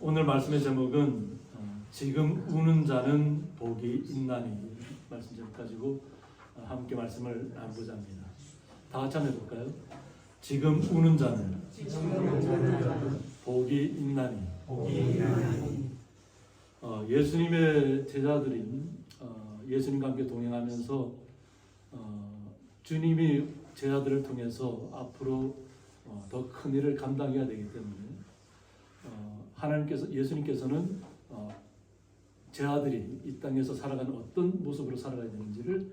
오늘 말씀의 제목은 지금 우는 자는 복이 있나니 말씀 제목 가지고 함께 말씀을 나누고자 합니다. 다 같이 한번 해볼까요? 지금 우는 자는 복이 있나니. 예수님의 제자들이 예수님과 함께 동행하면서 주님이 제자들을 통해서 앞으로 더 큰 일을 감당해야 되기 때문에 예수님께서는 제자들이 이 땅에서 살아가는 어떤 모습으로 살아가야 되는지를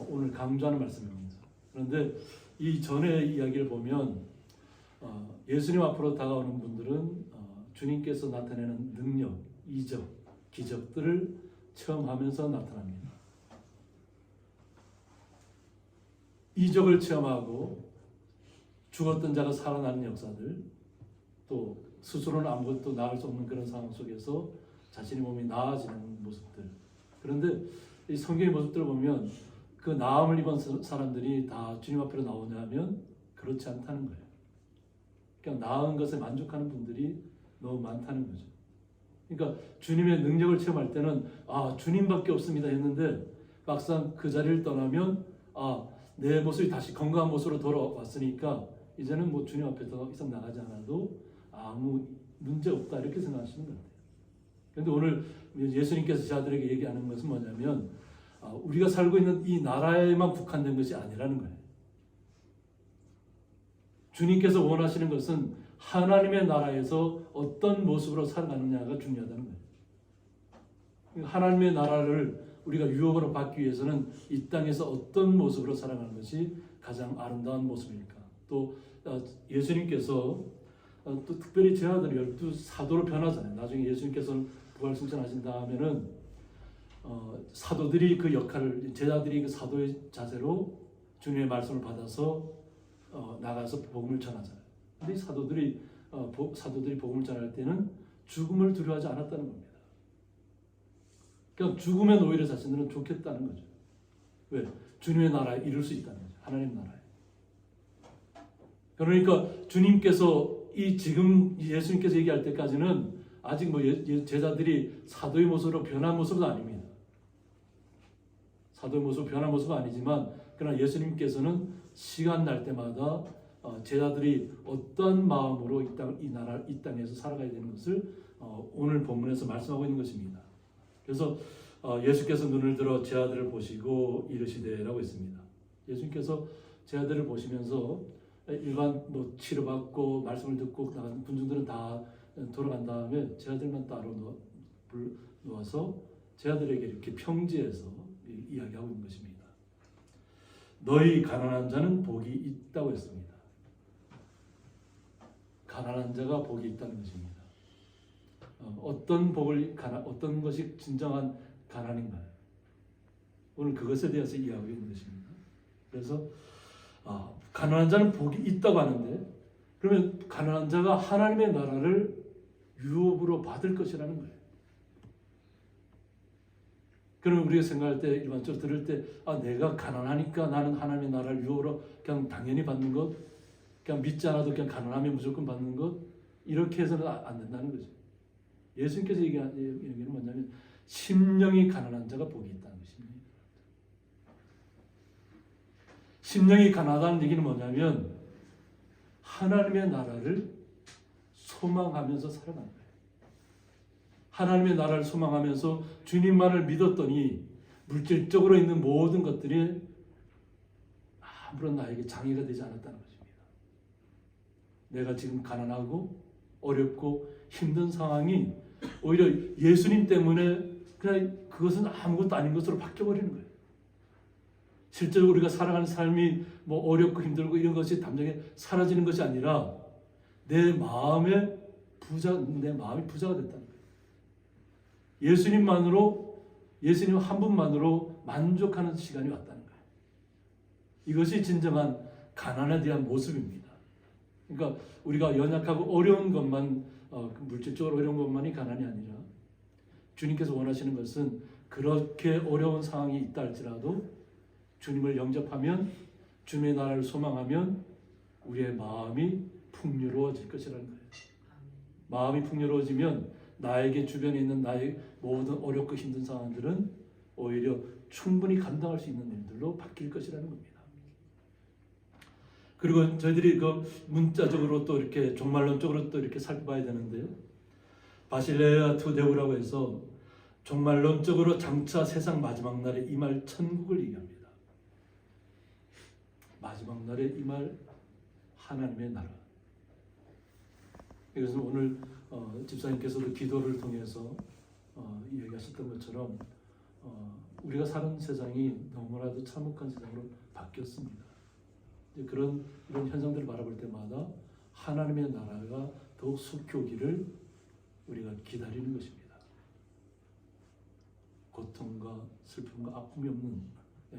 오늘 강조하는 말씀입니다. 그런데 이 전의 이야기를 보면 예수님 앞으로 다가오는 분들은 주님께서 나타내는 능력, 이적, 기적들을 체험하면서 나타납니다. 이적을 체험하고 죽었던 자가 살아나는 역사들, 또 스스로는 아무것도 나을 수 없는 그런 상황 속에서 자신의 몸이 나아지는 모습들. 그런데 이 성경의 모습들을 보면 그 나음을 입은 사람들이 다 주님 앞으로 나오냐면 그렇지 않다는 거예요. 그냥 나은 것에 만족하는 분들이 너무 많다는 거죠. 그러니까 주님의 능력을 체험할 때는 주님밖에 없습니다 했는데 막상 그 자리를 떠나면 내 모습이 다시 건강한 모습으로 돌아왔으니까 이제는 뭐 주님 앞에 더 이상 나가지 않아도 아무 문제 없다 이렇게 생각하시는 것 같아요. 그런데 오늘 예수님께서 제자들에게 얘기하는 것은 뭐냐면 우리가 살고 있는 이 나라에만 국한된 것이 아니라는 거예요. 주님께서 원하시는 것은 하나님의 나라에서 어떤 모습으로 살아가느냐가 중요하다는 거예요. 하나님의 나라를 우리가 유업으로 받기 위해서는 이 땅에서 어떤 모습으로 살아가는 것이 가장 아름다운 모습일까? 또 예수님께서 또 특별히 제자들 12사도로 변하잖아요. 나중에 예수님께서 부활승천하신 다음에는 사도들이 그 역할을, 제자들이 그 사도의 자세로 주님의 말씀을 받아서 나가서 복음을 전하잖아요. 근데 이 사도들이 복음을 전할 때는 죽음을 두려워하지 않았다는 겁니다. 그러니까 죽으면 오히려 자신들은 좋겠다는 거죠. 왜? 주님의 나라에 이룰 수 있다는 거죠. 하나님 나라에. 그러니까 주님께서 지금 예수님께서 얘기할 때까지는 아직 제자들이 사도의 모습으로 변한 모습은 아닙니다. 사도의 모습 변한 모습은 아니지만 그러나 예수님께서는 시간 날 때마다 제자들이 어떤 마음으로 이 땅에서 살아가야 되는 것을 오늘 본문에서 말씀하고 있는 것입니다. 그래서 예수께서 눈을 들어 제자들을 보시고 이르시되라고 했습니다. 예수님께서 제자들을 보시면서 일반 치료받고 말씀을 듣고 나간 군중들은 다 돌아간 다음에 제자들만 따로 놓아서 제자들에게 이렇게 평지에서 이야기하고 있는 것입니다. 너희 가난한 자는 복이 있다고 했습니다. 가난한 자가 복이 있다는 것입니다. 어떤 것이 진정한 가난인가요? 오늘 그것에 대해서 이야기하고 있는 것입니다. 그래서 가난한 자는 복이 있다고 하는데 그러면 가난한 자가 하나님의 나라를 유업으로 받을 것이라는 거예요. 그러면 우리가 생각할 때 일반적으로 들을 때 내가 가난하니까 나는 하나님의 나라를 유업으로 그냥 당연히 받는 것, 그냥 믿지 않아도 그냥 가난하면 무조건 받는 것, 이렇게 해서는 안 된다는 거죠. 예수님께서 얘기하는 얘기는 뭐냐면 심령이 가난한 자가 복이 있다는 것입니다. 심령이 가난하다는 얘기는 뭐냐면 하나님의 나라를 소망하면서 살아가는 거예요. 하나님의 나라를 소망하면서 주님만을 믿었더니 물질적으로 있는 모든 것들이 아무런 나에게 장애가 되지 않았다는 것입니다. 내가 지금 가난하고 어렵고 힘든 상황이 오히려 예수님 때문에 그냥 그것은 아무것도 아닌 것으로 바뀌어버리는 거예요. 실제로 우리가 살아가는 삶이 어렵고 힘들고 이런 것이 담장에 사라지는 것이 아니라 내 마음이 부자가 됐다는 거예요. 예수님 한 분만으로 만족하는 시간이 왔다는 거예요. 이것이 진정한 가난에 대한 모습입니다. 그러니까 우리가 연약하고 어려운 것만, 물질적으로 어려운 것만이 가난이 아니라 주님께서 원하시는 것은 그렇게 어려운 상황이 있다 할지라도 주님을 영접하면, 주님의 나라를 소망하면 우리의 마음이 풍요로워질 것이라는 거예요. 마음이 풍요로워지면 나에게 주변에 있는 나의 모든 어렵고 힘든 상황들은 오히려 충분히 감당할 수 있는 일들로 바뀔 것이라는 겁니다. 그리고 저희들이 그 문자적으로 또 이렇게 종말론적으로 또 이렇게 살펴봐야 되는데요. 바실레아 투데우라고 해서 종말론적으로 장차 세상 마지막 날에 임할 천국을 얘기합니다. 마지막 날에 임할 하나님의 나라. 이것은 오늘 집사님께서도 기도를 통해서 이야기하셨던 것처럼 우리가 사는 세상이 너무나도 참혹한 세상으로 바뀌었습니다. 그런 이런 현상들을 바라볼 때마다 하나님의 나라가 더욱 속히 오기를 우리가 기다리는 것입니다. 고통과 슬픔과 아픔이 없는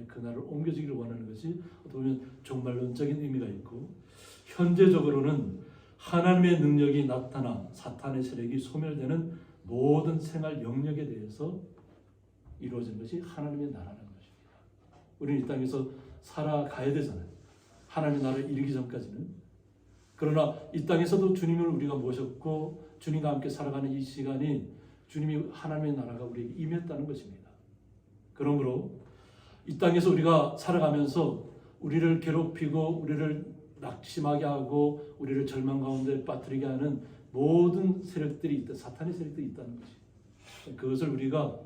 그날을 옮겨지기를 원하는 것이 어떻게 보면 종말론적인 의미가 있고, 현재적으로는 하나님의 능력이 나타나 사탄의 세력이 소멸되는 모든 생활 영역에 대해서 이루어진 것이 하나님의 나라라는 것입니다. 우리는 이 땅에서 살아가야 되잖아요. 하나님의 나라를 이루기 전까지는. 그러나 이 땅에서도 주님을 우리가 모셨고 주님과 함께 살아가는 이 시간이 주님이 하나님의 나라가 우리에게 임했다는 것입니다. 그러므로 이 땅에서 우리가 살아가면서 우리를 괴롭히고 우리를 낙심하게 하고 우리를 절망 가운데 빠뜨리게 하는 모든 세력들이 있다. 사탄의 세력들이 있다는 것입니다. 그것을 우리가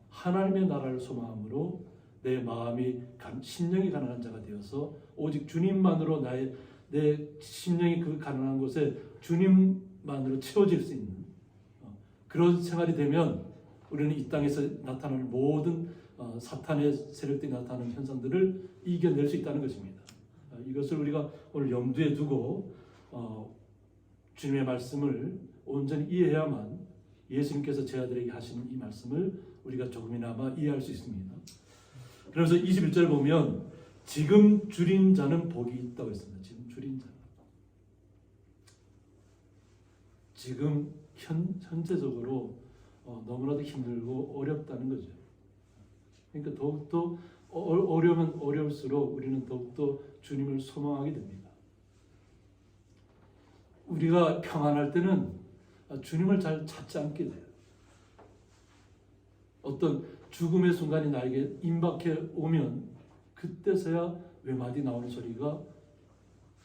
하나님의 나라를 소망함으로 내 마음이 심령이 가난한 자가 되어서 오직 주님만으로 내 심령이 그 가난한 곳에 주님만으로 채워질 수 있는 그런 생활이 되면 우리는 이 땅에서 나타나는 모든 사탄의 세력들이 나타나는 현상들을 이겨낼 수 있다는 것입니다. 이것을 우리가 오늘 염두에 두고 주님의 말씀을 온전히 이해해야만 예수님께서 제 아들에게 하시는 이 말씀을 우리가 조금이나마 이해할 수 있습니다. 그래서 21절 보면 지금 줄인 자는 복이 있다고 했습니다. 지금 줄인 자. 지금 현재적으로 너무나도 힘들고 어렵다는 거죠. 그러니까 더욱더 어려우면 어려울수록 우리는 더욱더 주님을 소망하게 됩니다. 우리가 평안할 때는 주님을 잘 찾지 않게 돼요. 어떤 죽음의 순간이 나에게 임박해 오면 그때서야 외마디 나오는 소리가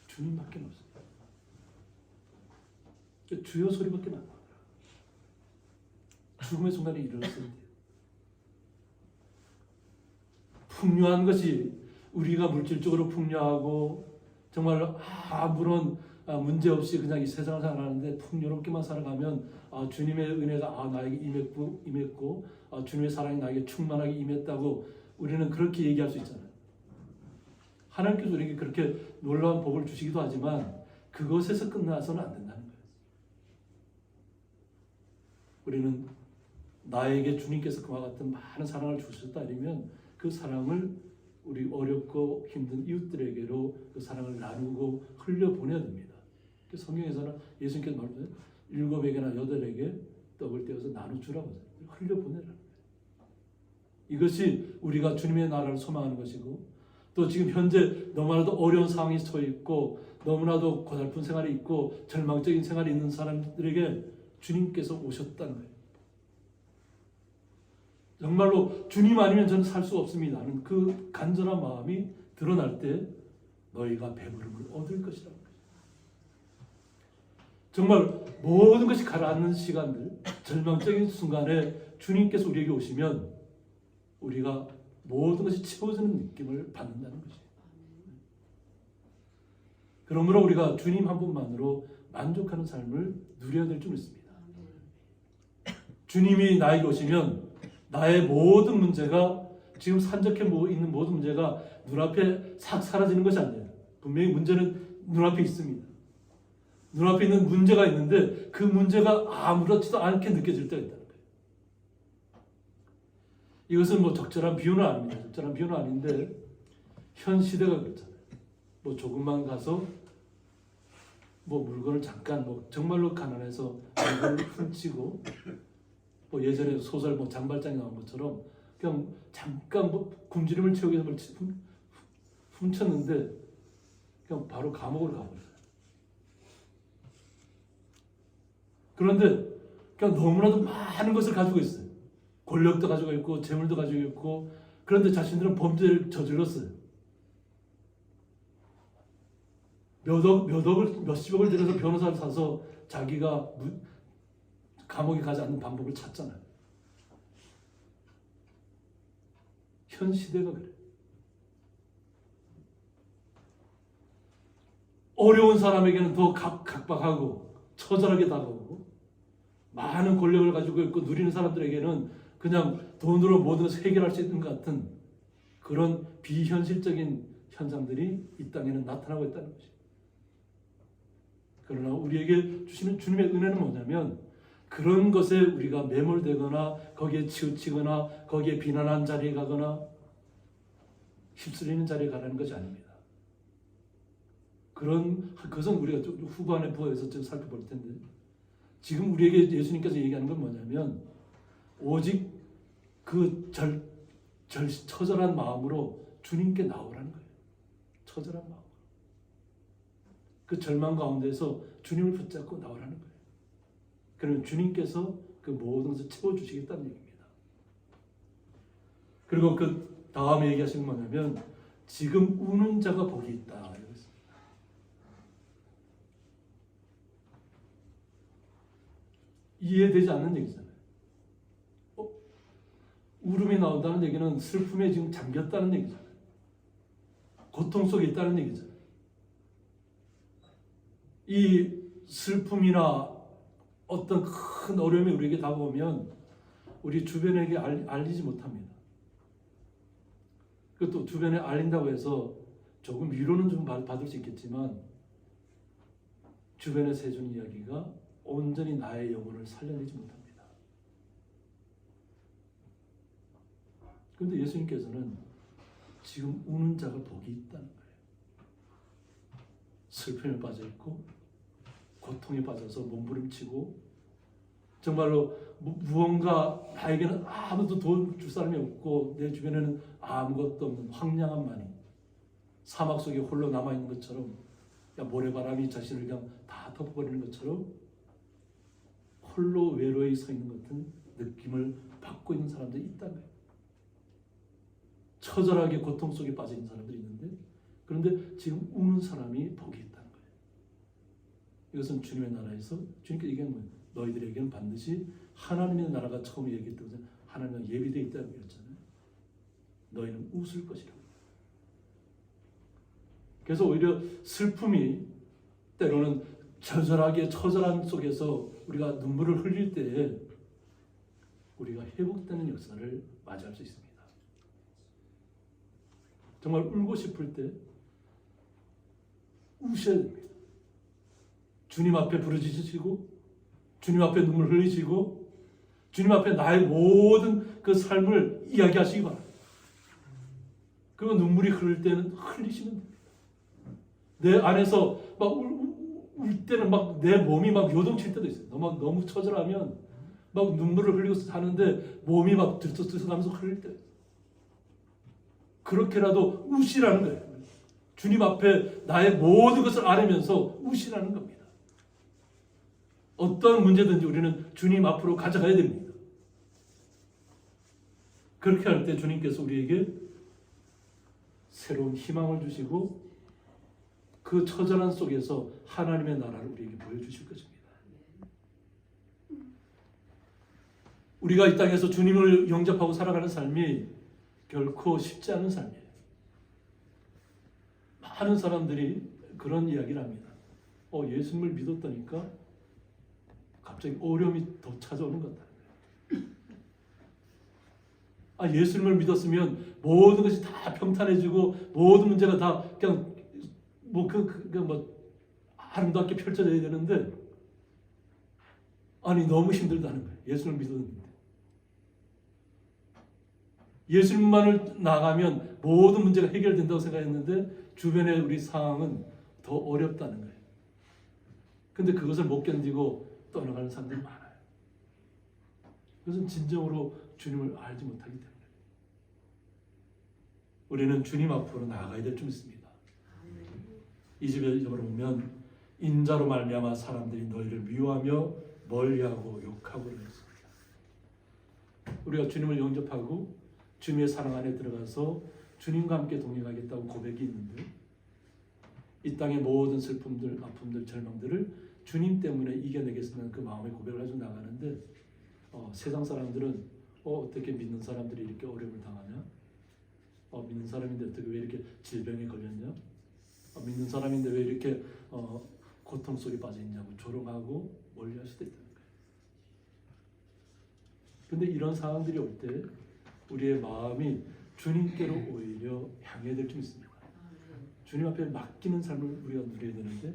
주님밖에 없어요. 주여 소리밖에 안 나와요. 죽음의 순간에 이르렀을 때 풍요한 것이 우리가 물질적으로 풍요하고 정말 아무런 문제 없이 그냥 이 세상을 살아가는데 풍요롭게만 살아가면 주님의 은혜가 나에게 임했고 주님의 사랑이 나에게 충만하게 임했다고 우리는 그렇게 얘기할 수 있잖아요. 하나님께서 우리에게 그렇게 놀라운 복을 주시기도 하지만 그것에서 끝나서는 안 된다는 거예요. 우리는 나에게 주님께서 그와 같은 많은 사랑을 주셨다 이러면 그 사랑을 우리 어렵고 힘든 이웃들에게로 그 사랑을 나누고 흘려보내야 됩니다. 성경에서는 예수님께서 말하는 7에게나 8에게 떡을 떼어서 나눠주라고 흘려보내라는 거예요. 이것이 우리가 주님의 나라를 소망하는 것이고, 또 지금 현재 너무나도 어려운 상황에 처해 있고 너무나도 고달픈 생활이 있고 절망적인 생활이 있는 사람들에게 주님께서 오셨다는 거예요. 정말로 주님 아니면 저는 살 수 없습니다 하는 그 간절한 마음이 드러날 때 너희가 배부름을 얻을 것이라는 거예요. 정말 모든 것이 가라앉는 시간들, 절망적인 순간에 주님께서 우리에게 오시면 우리가 모든 것이 채워지는 느낌을 받는다는 것이에요. 그러므로 우리가 주님 한 분만으로 만족하는 삶을 누려야 될 줄 믿습니다. 주님이 나에게 오시면 나의 모든 문제가 지금 산적해 있는 모든 문제가 눈앞에 싹 사라지는 것이 아니에요. 분명히 문제는 눈앞에 있습니다. 눈앞에 있는 문제가 있는데 그 문제가 아무렇지도 않게 느껴질 때가 있다는 거예요. 이것은 적절한 비유는 아닙니다. 적절한 비유는 아닌데 현 시대가 그렇잖아요. 조금만 가서 물건을 잠깐 정말로 가난해서 물건을 훔치고 예전에 소설 장발장이 나온 것처럼 그냥 잠깐 굶주림을 채우기 위해서 훔쳤는데 그냥 바로 감옥을 가버려요. 그런데 그러니까 너무나도 많은 것을 가지고 있어요. 권력도 가지고 있고 재물도 가지고 있고, 그런데 자신들은 범죄를 저질렀어요. 몇십억을 들여서 변호사를 사서 자기가 감옥에 가지 않는 방법을 찾잖아요. 현 시대가 그래요. 어려운 사람에게는 더 각박하고 처절하게 다가오고, 많은 권력을 가지고 있고 누리는 사람들에게는 그냥 돈으로 모든 것을 해결할 수 있는 것 같은 그런 비현실적인 현상들이 이 땅에는 나타나고 있다는 것이죠. 그러나 우리에게 주시는 주님의 은혜는 뭐냐면, 그런 것에 우리가 매몰되거나 거기에 치우치거나 거기에 비난한 자리에 가거나 휩쓸리는 자리에 가라는 것이 아닙니다. 그것은 우리가 좀 후반에 부에서 좀 살펴볼 텐데, 지금 우리에게 예수님께서 얘기하는 건 뭐냐면, 오직 그 처절한 마음으로 주님께 나오라는 거예요. 처절한 마음. 그 절망 가운데서 주님을 붙잡고 나오라는 거예요. 그러면 주님께서 그 모든 것을 채워주시겠다는 얘기입니다. 그리고 그 다음에 얘기하시는 건 뭐냐면, 지금 우는 자가 복이 있다. 이해되지 않는 얘기잖아요. 울음이 나온다는 얘기는 슬픔에 지금 잠겼다는 얘기잖아요. 고통 속에 있다는 얘기잖아요. 이 슬픔이나 어떤 큰 어려움이 우리에게 다가오면 우리 주변에게 알리지 못합니다. 그것도 주변에 알린다고 해서 조금 위로는 좀 받을 수 있겠지만, 주변에서 해주는 이야기가 온전히 나의 영혼을 살려내지 못합니다. 그런데 예수님께서는 지금 우는 자가 복이 있다는 거예요. 슬픔에 빠져있고 고통에 빠져서 몸부림치고, 정말로 무언가 나에게는 아무도 도움 줄 사람이 없고 내 주변에는 아무것도 없는 황량한 마니, 사막 속에 홀로 남아있는 것처럼, 모래바람이 자신을 그냥 다 덮어버리는 것처럼 홀로 외로이 서 있는 것 같은 느낌을 받고 있는 사람들이 있다는 거예요. 처절하게 고통 속에 빠져 있는 사람들이 있는데, 그런데 지금 우는 사람이 복이 있다는 거예요. 이것은 주님의 나라에서 주님께 얘기한 거예요. 너희들에게는 반드시 하나님의 나라가 처음 얘기했던 것은 하나님은 예비되어 있다고 그랬잖아요. 너희는 웃을 것이라고. 그래서 오히려 슬픔이 때로는 처절한 속에서 우리가 눈물을 흘릴 때에 우리가 회복되는 역사를 맞이할 수 있습니다. 정말 울고 싶을 때 우셔야 됩니다. 주님 앞에 부르짖으시고, 주님 앞에 눈물 흘리시고, 주님 앞에 나의 모든 그 삶을 이야기하시기 바랍니다. 그리고 눈물이 흐를 때는 흘리시면 됩니다. 내 안에서 막 울 때는 막 내 몸이 막 요동칠 때도 있어요. 너무 처절하면 막 눈물을 흘리고 하는데 몸이 막 들썩들썩하면서 흘릴 때, 그렇게라도 우시라는 거예요. 주님 앞에 나의 모든 것을 아뢰면서 우시라는 겁니다. 어떤 문제든지 우리는 주님 앞으로 가져가야 됩니다. 그렇게 할 때 주님께서 우리에게 새로운 희망을 주시고, 그 처절한 속에서 하나님의 나라를 우리에게 보여주실 것입니다. 우리가 이 땅에서 주님을 영접하고 살아가는 삶이 결코 쉽지 않은 삶이에요. 많은 사람들이 그런 이야기를 합니다. 예수님을 믿었다니까 갑자기 어려움이 더 찾아오는 것 같아요. 예수님을 믿었으면 모든 것이 다 평탄해지고 모든 문제가 다 그냥 아름답게 펼쳐져야 되는데, 너무 힘들다는 거예요. 예수님을 믿었는데. 예수님만을 나가면 모든 문제가 해결된다고 생각했는데 주변의 우리 상황은 더 어렵다는 거예요. 근데 그것을 못 견디고 떠나가는 사람들이 많아요. 그것은 진정으로 주님을 알지 못하기 때문에. 우리는 주님 앞으로 나아가야 될 줄 믿습니다. 이 집에 보면 인자로 말미암아 사람들이 너희를 미워하며 멀리하고 욕하고 그랬습니다. 우리가 주님을 영접하고 주님의 사랑 안에 들어가서 주님과 함께 동행하겠다고 고백이 있는데 이 땅의 모든 슬픔들, 아픔들, 절망들을 주님 때문에 이겨내겠다는 그 마음의 고백을 가지고 나가는데 세상 사람들은 어떻게 믿는 사람들이 이렇게 어려움을 당하냐? 믿는 사람인데 어떻게 왜 이렇게 질병에 걸렸냐? 믿는 사람인데 왜 이렇게 고통 속에 빠져 있냐고 조롱하고 멀리할 수도 있다는 거예요. 그런데 이런 상황들이 올 때 우리의 마음이 주님께로 오히려 향해야 될 줄 믿습니다. 주님 앞에 맡기는 삶을 우리가 누려야 되는데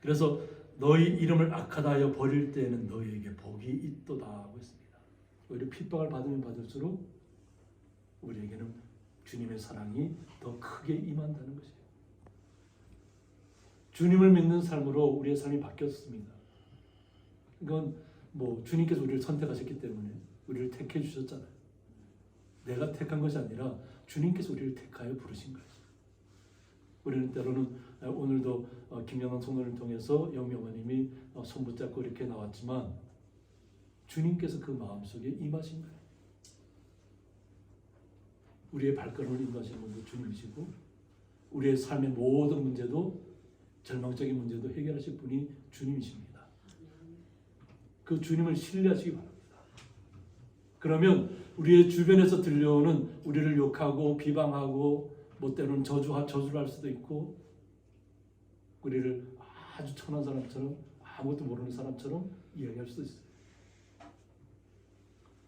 그래서 너희 이름을 악하다 하여 버릴 때에는 너희에게 복이 있도다 하고 있습니다. 오히려 핍박을 받으면 받을수록 우리에게는 주님의 사랑이 더 크게 임한다는 것이에요. 주님을 믿는 삶으로 우리의 삶이 바뀌었습니다. 이건 주님께서 우리를 선택하셨기 때문에 우리를 택해 주셨잖아요. 내가 택한 것이 아니라 주님께서 우리를 택하여 부르신 거예요. 우리는 때로는 오늘도 김영환 성도를 통해서 영명원님이 손 붙잡고 이렇게 나왔지만 주님께서 그 마음속에 임하신 거예요. 우리의 발걸음을 인도하시는 분도 주님이시고 우리의 삶의 모든 문제도 절망적인 문제도 해결하실 분이 주님이십니다. 그 주님을 신뢰하시기 바랍니다. 그러면 우리의 주변에서 들려오는 우리를 욕하고 비방하고 때로는 저주를 할 수도 있고 우리를 아주 천한 사람처럼 아무것도 모르는 사람처럼 이야기할 수도 있어요.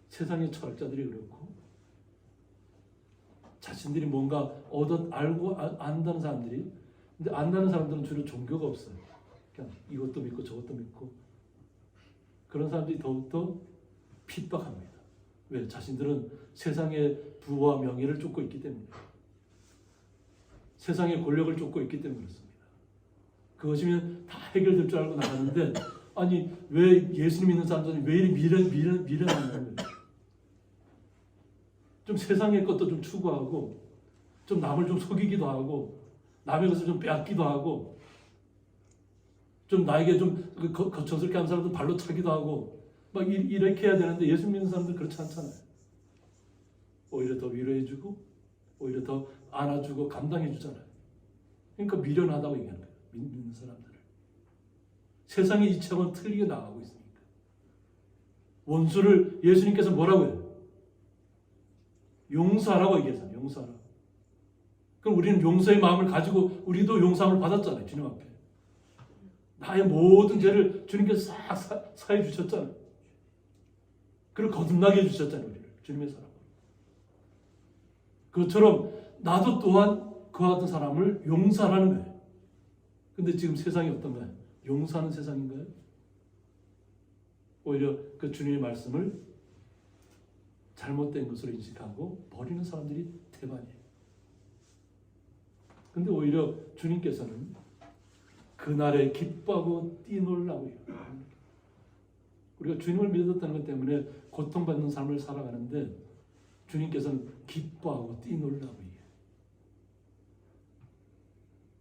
세상의 철학자들이 그렇고 자신들이 뭔가 알고 안다는 사람들이 근데 안다는 사람들은 주로 종교가 없어요. 그냥 이것도 믿고 저것도 믿고 그런 사람들이 더욱더 핍박합니다. 왜? 자신들은 세상의 부와 명예를 쫓고 있기 때문에 세상의 권력을 쫓고 있기 때문에 그렇습니다. 그것이면 다 해결될 줄 알고 나가는데 아니 왜 예수님 믿는 사람들은 왜 이리 미련한 거예요? 좀 세상의 것도 좀 추구하고 좀 남을 좀 속이기도 하고 남의 것을 좀 빼앗기도 하고 좀 나에게 좀 거쳐스럽게 하는 사람들 발로 차기도 하고 막 이렇게 해야 되는데 예수 믿는 사람들 그렇지 않잖아요. 오히려 더 위로해주고 오히려 더 안아주고 감당해주잖아요. 그러니까 미련하다고 얘기하는 거예요. 믿는 사람들을. 세상의 이치하고는 틀리게 나가고 있으니까. 원수를 예수님께서 뭐라고 해요? 용서하라고 얘기하잖아요. 용서하라. 그럼 우리는 용서의 마음을 가지고 우리도 용서함을 받았잖아요. 주님 앞에. 나의 모든 죄를 주님께서 싹 사해 주셨잖아요. 그리고 거듭나게 해주셨잖아요. 우리를. 주님의 사랑으로. 그것처럼 나도 또한 그와 같은 사람을 용서하라는 거예요. 근데 지금 세상이 어떤가요? 용서하는 세상인가요? 오히려 그 주님의 말씀을 잘못된 것으로 인식하고 버리는 사람들이 대반이에요. 근데 오히려 주님께서는 그날에 기뻐하고 뛰놀라고 해요. 우리가 주님을 믿었다는 것 때문에 고통받는 삶을 살아가는데 주님께서는 기뻐하고 뛰놀라고 해요.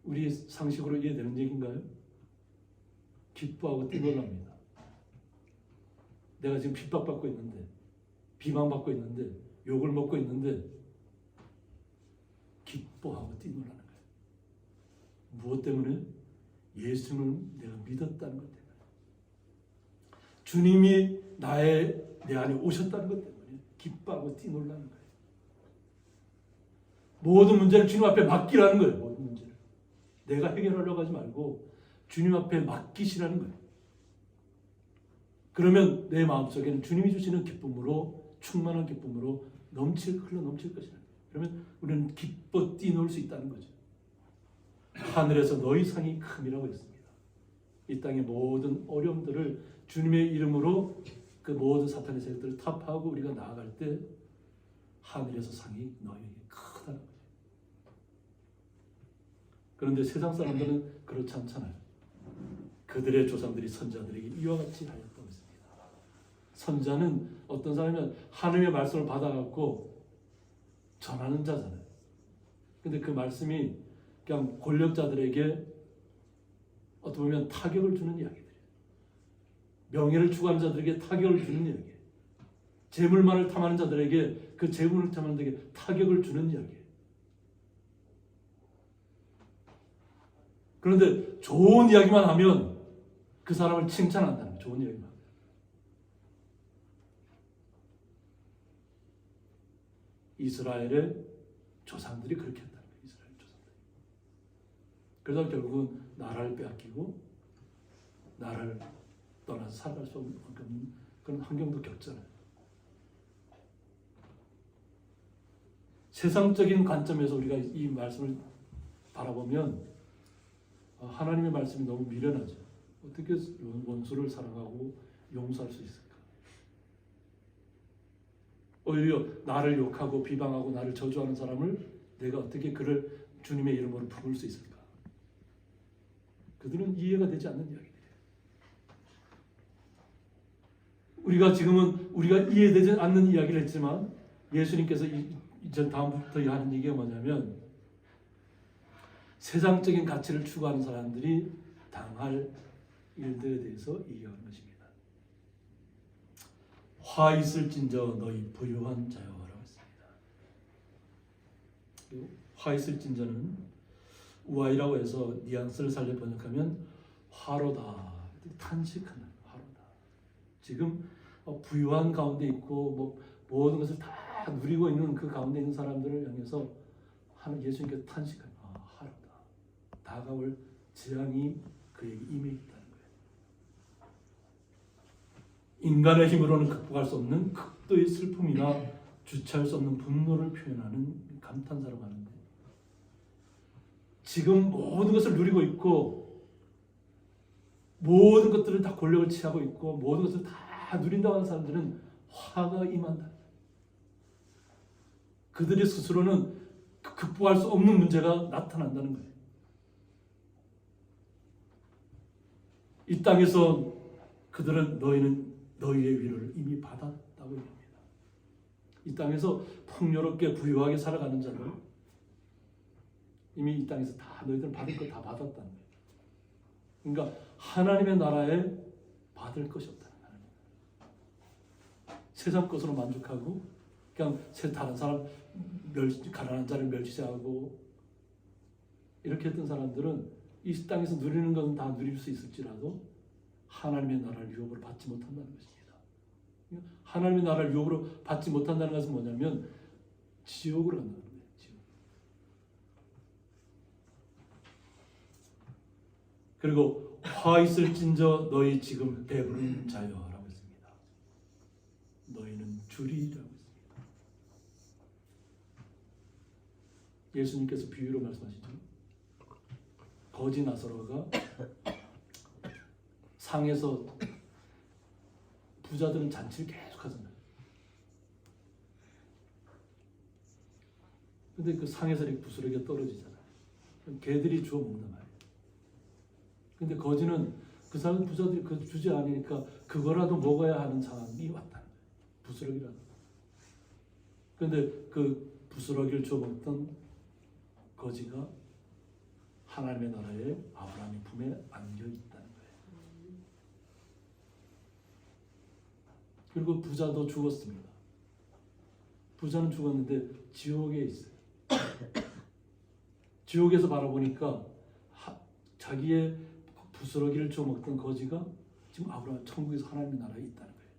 우리 상식으로 이해되는 얘기인가요? 기뻐하고 뛰놀랍니다. 내가 지금 핍박받고 있는데 비방받고 있는데 욕을 먹고 있는데 기뻐하고 뛰놀라는 거예요. 무엇 때문에? 예수를 내가 믿었다는 것 때문에 주님이 내 안에 오셨다는 것 때문에 기뻐하고 뛰놀라는 거예요. 모든 문제를 주님 앞에 맡기라는 거예요. 모든 문제를 내가 해결하려고 하지 말고 주님 앞에 맡기시라는 거예요. 그러면 내 마음속에는 주님이 주시는 기쁨으로 충만한 기쁨으로 흘러 넘칠 것이다. 그러면 우리는 기뻐 뛰놀 수 있다는 거죠. 하늘에서 너희 상이 큼이라고 했습니다. 이 땅의 모든 어려움들을 주님의 이름으로 그 모든 사탄의 세력들을 타파하고 우리가 나아갈 때 하늘에서 상이 너희에게 크다는 거죠. 그런데 세상 사람들은 그렇지 않잖아요. 그들의 조상들이 선자들에게 이와 같이 하였다고 했습니다. 선자는 어떤 사람이면 하나님의 말씀을 받아갖고 전하는 자잖아요. 근데 그 말씀이 그냥 권력자들에게 어떻게 보면 타격을 주는 이야기들이에요. 명예를 추구하는 자들에게 타격을 주는 이야기예요. 재물만을 탐하는 자들에게 그 재물을 탐하는 자들에게 타격을 주는 이야기예요. 그런데 좋은 이야기만 하면 그 사람을 칭찬한다는 거예요. 좋은 이야기만 하면. 이스라엘의 조상들이 그렇게 했다는 거예요. 이스라엘 조상들이. 그러다 결국은 나라를 빼앗기고 나라를 떠나서 살아갈 수 없는 그런 환경도 겪잖아요. 세상적인 관점에서 우리가 이 말씀을 바라보면 하나님의 말씀이 너무 미련하죠. 어떻게 원수를 사랑하고 용서할 수 있을까? 오히려 나를 욕하고 비방하고 나를 저주하는 사람을 내가 어떻게 그를 주님의 이름으로 부를 수 있을까? 그들은 이해가 되지 않는 이야기예요. 우리가 지금은 우리가 이해되지 않는 이야기를 했지만 예수님께서 이제 다음부터 하는 얘기가 뭐냐면 세상적인 가치를 추구하는 사람들이 당할 일들에 대해서 얘기하는 것입니다. 화 있을진저 너희 부유한 자여라고 했습니다. 화 있을진저는 우아이라고 해서 뉘앙스를 살려 번역하면 화로다, 탄식하는 화로다. 지금 부유한 가운데 있고 모든 것을 다 누리고 있는 그 가운데 있는 사람들을 향해서 예수님께서 탄식하는 화로다. 다가올 재앙이 그에게 임해 있다는 거예요. 인간의 힘으로는 극복할 수 없는 극도의 슬픔이나 주체할 수 없는 분노를 표현하는 감탄사라고 하는데 지금 모든 것을 누리고 있고 모든 것들을 다 권력을 취하고 있고 모든 것을 다 누린다고 하는 사람들은 화가 임한다. 그들이 스스로는 극복할 수 없는 문제가 나타난다는 거예요. 이 땅에서 그들은 너희는 너희의 위로를 이미 받았다고 얘기합니다. 이 땅에서 풍요롭게 부유하게 살아가는 자를 이미 이 땅에서 다 너희들은 받을 거 다 받았다는 거예요. 그러니까 하나님의 나라에 받을 것이 없다는 거예요. 세상 것으로 만족하고 그냥 다른 사람 가난한 자를 멸시하고 이렇게 했던 사람들은 이 땅에서 누리는 것은 다 누릴 수 있을지라도 하나님의 나라를 유업으로 받지 못한다는 것입니다. 하나님의 나라를 유업으로 받지 못한다는 것은 뭐냐면 지옥으로 간다는 거예요. 지옥. 그리고 화 있을진저 너희 지금 배부른 자여라고 했습니다. 너희는 줄이라고 했습니다. 예수님께서 비유로 말씀하시죠. 거지 나사로가 상에서 부자들은 잔치를 계속 하잖아요. 근데 그 상에서 이렇게 부스러기가 떨어지잖아요. 개들이 주워 먹는 말이에요. 근데 거지는 그 사람 부자들이 그 주지 않으니까 그거라도 먹어야 하는 상황이 왔다는 거예요. 부스러기라도. 근데 그 부스러기를 주워 먹던 거지가 하나님의 나라에 아브라함의 품에 안겨 있다는 거예요. 그리고 부자도 죽었습니다. 부자는 죽었는데 지옥에 있어요. 지옥에서 바라보니까 자기의 부스러기를 주워 먹던 거지가 지금 아브라함 천국에서 하나님의 나라에 있다는 거예요.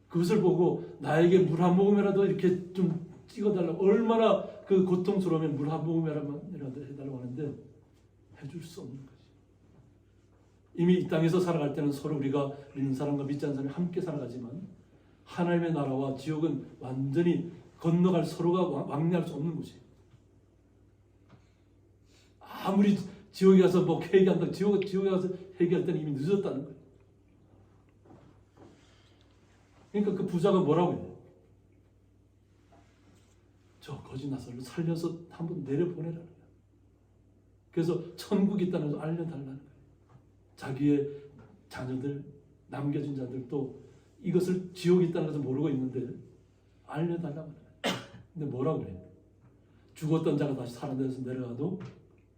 그것을 보고 나에게 물 한 모금이라도 이렇게 좀 찍어달라고 얼마나 그 고통스러우면 물 한 모금이라도 해달라고 하는데 해줄 수 없는 거지. 이미 이 땅에서 살아갈 때는 서로 우리가 믿는 사람과 믿지 않는 사람이 함께 살아가지만 하나님의 나라와 지옥은 완전히 건너갈 서로가 왕래할 수 없는 곳이에요. 아무리 지옥에 가서 뭐 회개한다, 지옥에 가서 회개할 때는 이미 늦었다는 거예요. 그러니까 그 부자가 뭐라고 해요? 저 거지 나사로를 살려서 한번 내려보내라는 거예요. 그래서 천국이 있다는 걸 알려달라는 거예요. 자기의 자녀들, 남겨진 자들도 이것을 지옥이 있다는 것을 모르고 있는데 알려달라고 하는 거예요. 근데 뭐라고 그래요? 죽었던 자가 다시 살아내서 내려가도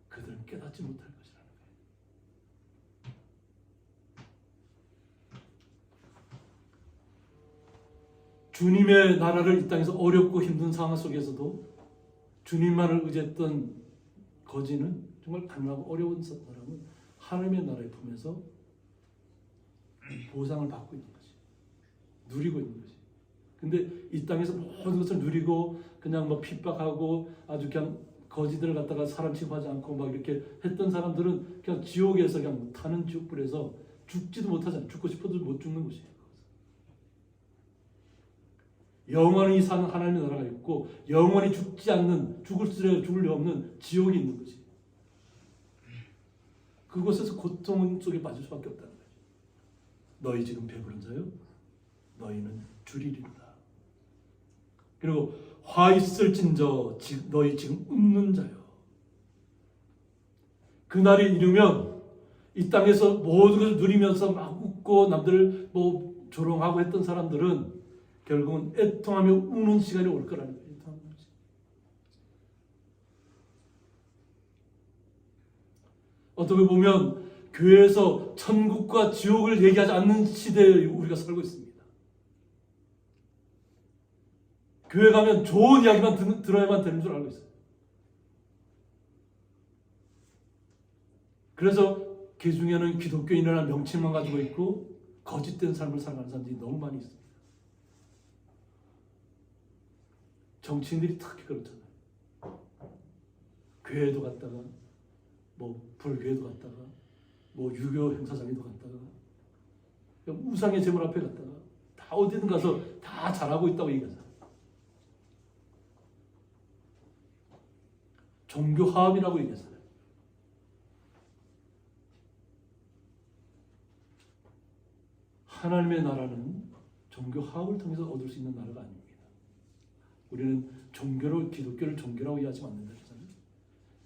그들은 깨닫지 못할 것이라는 거예요. 주님의 나라를 이 땅에서 어렵고 힘든 상황 속에서도 주님만을 의지했던 거지는 정말 가난하고 어려운 사람은 하나님의 나라의 품에서 보상을 받고 있는 것이, 누리고 있는 것이. 근데 이 땅에서 모든 것을 누리고 그냥 뭐 핍박하고 아주 그냥 거지들을 갖다가 사람 취급하지 않고 막 이렇게 했던 사람들은 그냥 지옥에서 그냥 타는 지옥불에서 죽지도 못하잖아요. 죽고 싶어도 못 죽는 것이에요. 영원히 사는 하나님의 나라가 있고 영원히 죽지 않는, 죽을 리 없는 지옥이 있는 것이. 그곳에서 고통 속에 빠질 수밖에 없다는 거죠. 너희 지금 배부른 자요? 너희는 줄이리로다. 그리고 화 있을진저 너희 지금 웃는 자요. 그날이 이르면 이 땅에서 모든 것을 누리면서 막 웃고 남들을 뭐 조롱하고 했던 사람들은 결국은 애통하며 우는 시간이 올 거라는 거예요. 어떻게 보면 교회에서 천국과 지옥을 얘기하지 않는 시대에 우리가 살고 있습니다. 교회 가면 좋은 이야기만 들어야만 되는 줄 알고 있어요. 그래서 그 중에는 기독교인이라는 명칭만 가지고 있고 거짓된 삶을 살아가는 사람들이 너무 많이 있습니다. 정치인들이 특히 그렇잖아요. 교회도 갔다가 뭐 불교에도 갔다가 뭐 유교 행사장에도 갔다가 우상의 제물 앞에 갔다가 다 어디든 가서 다 잘하고 있다고 얘기하잖아요. 종교 화합이라고 얘기하잖아요. 하나님의 나라는 종교 화합을 통해서 얻을 수 있는 나라가 아닙니다. 우리는 기독교를 종교라고 이해하지 않는다 그러잖아요.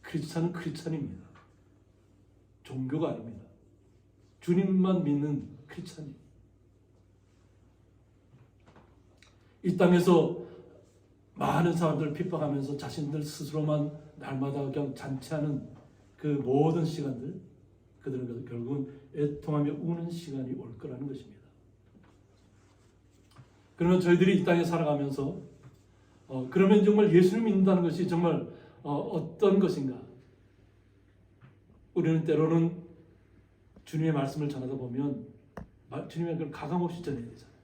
크리스찬은 크리스찬입니다. 종교가 아닙니다. 주님만 믿는 크리스찬입니다. 이 땅에서 많은 사람들을 핍박하면서 자신들 스스로만 날마다 그냥 잔치하는 그 모든 시간들, 그들은 결국은 애통하며 우는 시간이 올 거라는 것입니다. 그러면 저희들이 이 땅에 살아가면서 그러면 정말 예수를 믿는다는 것이 정말 어떤 것인가? 우리는 때로는 주님의 말씀을 전하다 보면 주님의 그 가감 없이 전해야 되잖아요.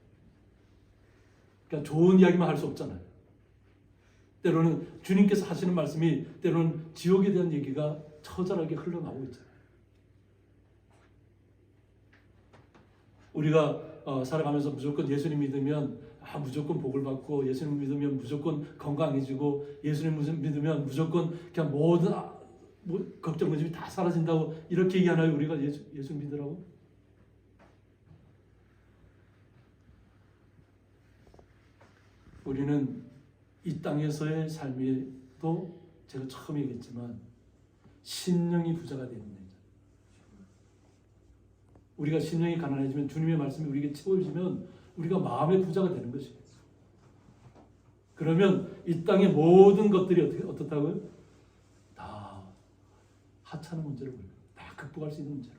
그러니까 좋은 이야기만 할 수 없잖아요. 때로는 주님께서 하시는 말씀이 때로는 지옥에 대한 얘기가 처절하게 흘러나오고 있잖아요. 우리가 살아가면서 무조건 예수님 믿으면 무조건 복을 받고 예수님 믿으면 무조건 건강해지고 예수님 믿으면 무조건 그냥 모든 걱정 근심이 다 사라진다고 이렇게 얘기하나요? 우리가 예수 믿으라고? 우리는 이 땅에서의 삶에도 제가 처음 얘기했지만 심령이 부자가 되는 거예요. 우리가 심령이 가난해지면 주님의 말씀이 우리에게 채워지면 우리가 마음의 부자가 되는 것이에요. 그러면 이 땅의 모든 것들이 어떻다고요? 다 하찮은 문제로 다 극복할 수 있는 문제로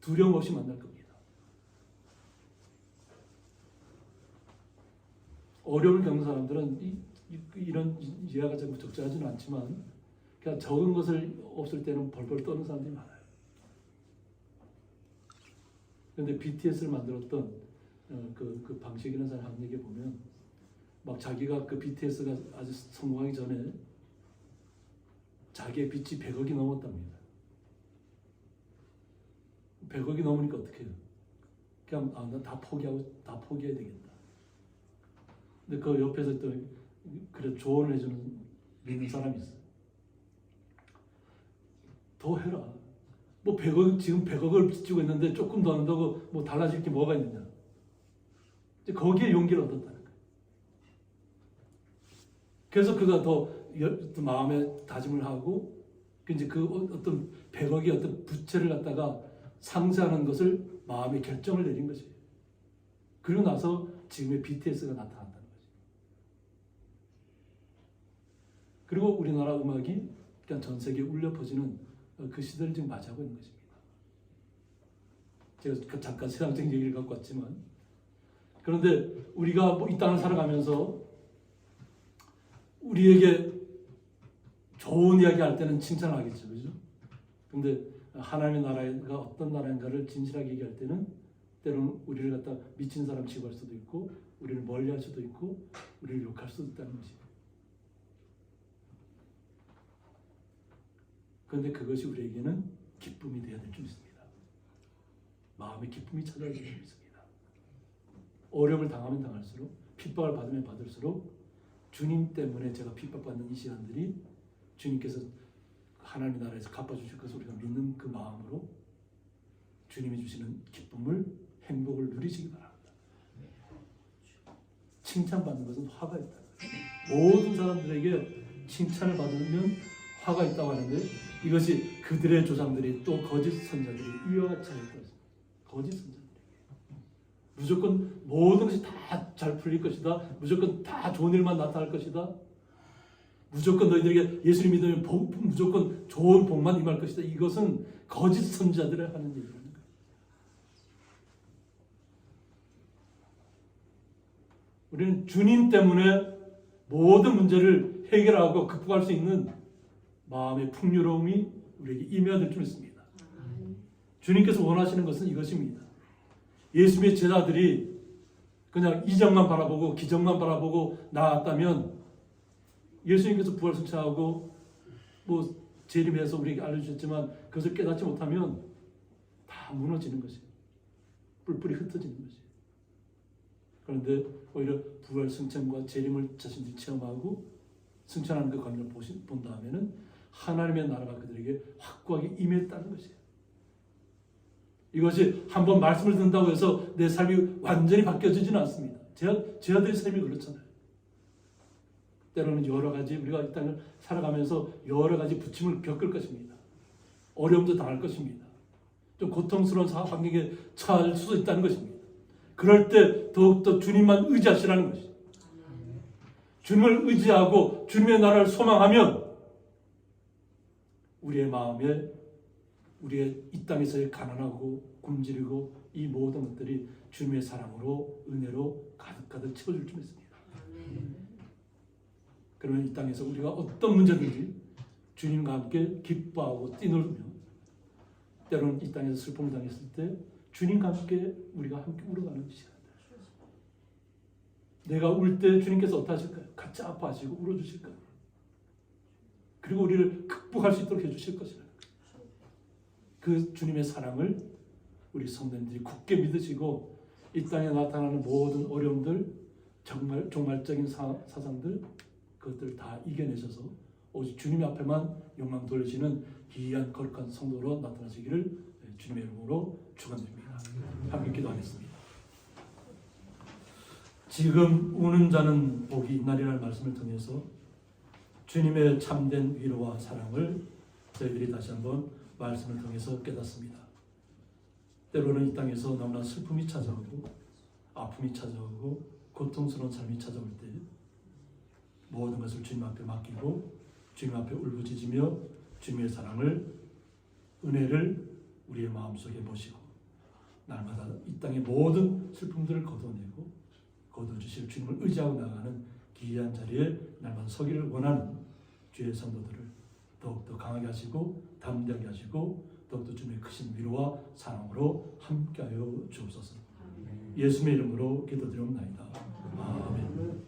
두려움 없이 만날 겁니다. 어려움을 겪는 사람들은 이런 이해가 적절하지는 않지만 그냥 적은 것을 없을 때는 벌벌 떠는 사람들이 많아요. 그런데 BTS를 만들었던 그 방식이라는 사람 한 얘기 보면 막 자기가 그 BTS가 아주 성공하기 전에 자기의 빚이 100억이 넘었답니다. 100억이 넘으니까 어떻게 해요? 그냥 나 다 포기해야 되겠다. 근데 그 옆에서 또 그래 조언을 해주는 믿는 사람이 있어요. 더 해라. 뭐 100억 지금 100억을 빚지고 있는데 조금 더 한다고 뭐 달라질 게 뭐가 있느냐. 이제 거기에 용기를 얻었다는 거예요. 그래서 그가 더 마음에 다짐을 하고 이제 그 어떤 100억의 어떤 부채를 갖다가 상쇄하는 것을 마음에 결정을 내린 것이에요. 그리고 나서 지금의 BTS가 나타난다는 거죠. 그리고 우리나라 음악이 그냥 전 세계에 울려 퍼지는 그 시대를 지금 맞이하고 있는 것입니다. 제가 잠깐 세상적인 얘기를 갖고 왔지만 그런데 우리가 이 땅을 살아가면서 우리에게 좋은 이야기 할 때는 칭찬을 하겠죠, 그죠? 근데 하나님의 나라가 어떤 나라인가를 진실하게 얘기할 때는 때로는 우리를 갖다 미친 사람 취급할 수도 있고, 우리를 멀리할 수도 있고, 우리를 욕할 수도 있다는 것이. 그런데 그것이 우리에게는 기쁨이 되어야 될 줄 믿습니다. 마음의 기쁨이 찾아올 줄 믿습니다. 어려움을 당하면 당할수록, 핍박을 받으면 받을수록 주님 때문에 제가 핍박받는 이 시간들이 주님께서 하나님의 나라에서 갚아주실 것을 우리가 믿는 그 마음으로 주님이 주시는 기쁨을, 행복을 누리시기 바랍니다. 칭찬받는 것은 화가 있다. 모든 사람들에게 칭찬을 받으면 화가 있다고 하는데, 이것이 그들의 조상들이 또 거짓 선자들이 이와 같이 하였다. 거짓 선자들에게 무조건 모든 것이 다 잘 풀릴 것이다, 무조건 다 좋은 일만 나타날 것이다, 무조건 너희들에게 예수님 믿으면 무조건 좋은 복만 임할 것이다. 이것은 거짓 선자들이 하는 얘기라는 거예요. 우리는 주님 때문에 모든 문제를 해결하고 극복할 수 있는 마음의 풍요로움이 우리에게 임해야 될 줄 믿습니다. 주님께서 원하시는 것은 이것입니다. 예수님의 제자들이 그냥 이정만 바라보고 기적만 바라보고 나았다면, 예수님께서 부활 승천하고 재림해서 우리에게 알려주셨지만 그것을 깨닫지 못하면 다 무너지는 것이에요. 뿔뿔이 흩어지는 것이에요. 그런데 오히려 부활 승천과 재림을 자신들이 체험하고 승천하는 그 광경을 본 다음에는 하나님의 나라가 그들에게 확고하게 임했다는 것이에요. 이것이 한번 말씀을 듣는다고 해서 내 삶이 완전히 바뀌어지지는 않습니다. 제 아들의 삶이 그렇잖아요. 때로는 여러 가지 우리가 이 땅을 살아가면서 여러 가지 부침을 겪을 것입니다. 어려움도 당할 것입니다. 좀 고통스러운 환경에 처할 수도 있다는 것입니다. 그럴 때 더욱더 주님만 의지하시라는 것이죠. 주님을 의지하고 주님의 나라를 소망하면 우리의 마음에, 우리의 이 땅에서의 가난하고 굶주리고 이 모든 것들이 주님의 사랑으로, 은혜로 가득가득 채워줄 줄 믿습니다. 그러면 이 땅에서 우리가 어떤 문제든지 주님과 함께 기뻐하고 뛰놀며, 때로는 이 땅에서 슬픔을 당했을 때 주님과 함께 우리가 함께 울어가는 시간들. 내가 울 때 주님께서 어떻게 하실까요? 같이 아파하시고 울어주실까요? 그리고 우리를 극복할 수 있도록 해주실 것이라는 거예요. 그 주님의 사랑을 우리 성도님들이 굳게 믿으시고 이 땅에 나타나는 모든 어려움들, 정말 종말적인 사상들, 그것들 다 이겨내셔서 오직 주님 앞에만 영광 돌리시는 귀한 거룩한 성도로 나타나시기를 주님의 이름으로 축원드립니다. 함께 기도하겠습니다. 지금 우는 자는 복이 있나리라는 말씀을 통해서 주님의 참된 위로와 사랑을 저희들이 다시 한번 말씀을 통해서 깨닫습니다. 때로는 이 땅에서 너무나 슬픔이 찾아오고 아픔이 찾아오고 고통스러운 삶이 찾아올 때 모든 것을 주님 앞에 맡기고 주님 앞에 울부짖으며 주님의 사랑을, 은혜를 우리의 마음속에 모시고 날마다 이 땅의 모든 슬픔들을 거둬주실 주님을 의지하고 나가는 귀한 자리에 날마다 서기를 원하는 주의 성도들을 더욱더 강하게 하시고 담대하게 하시고 더욱더 주님의 크신 위로와 사랑으로 함께하여 주옵소서. 예수님의 이름으로 기도드리옵나이다. 아멘.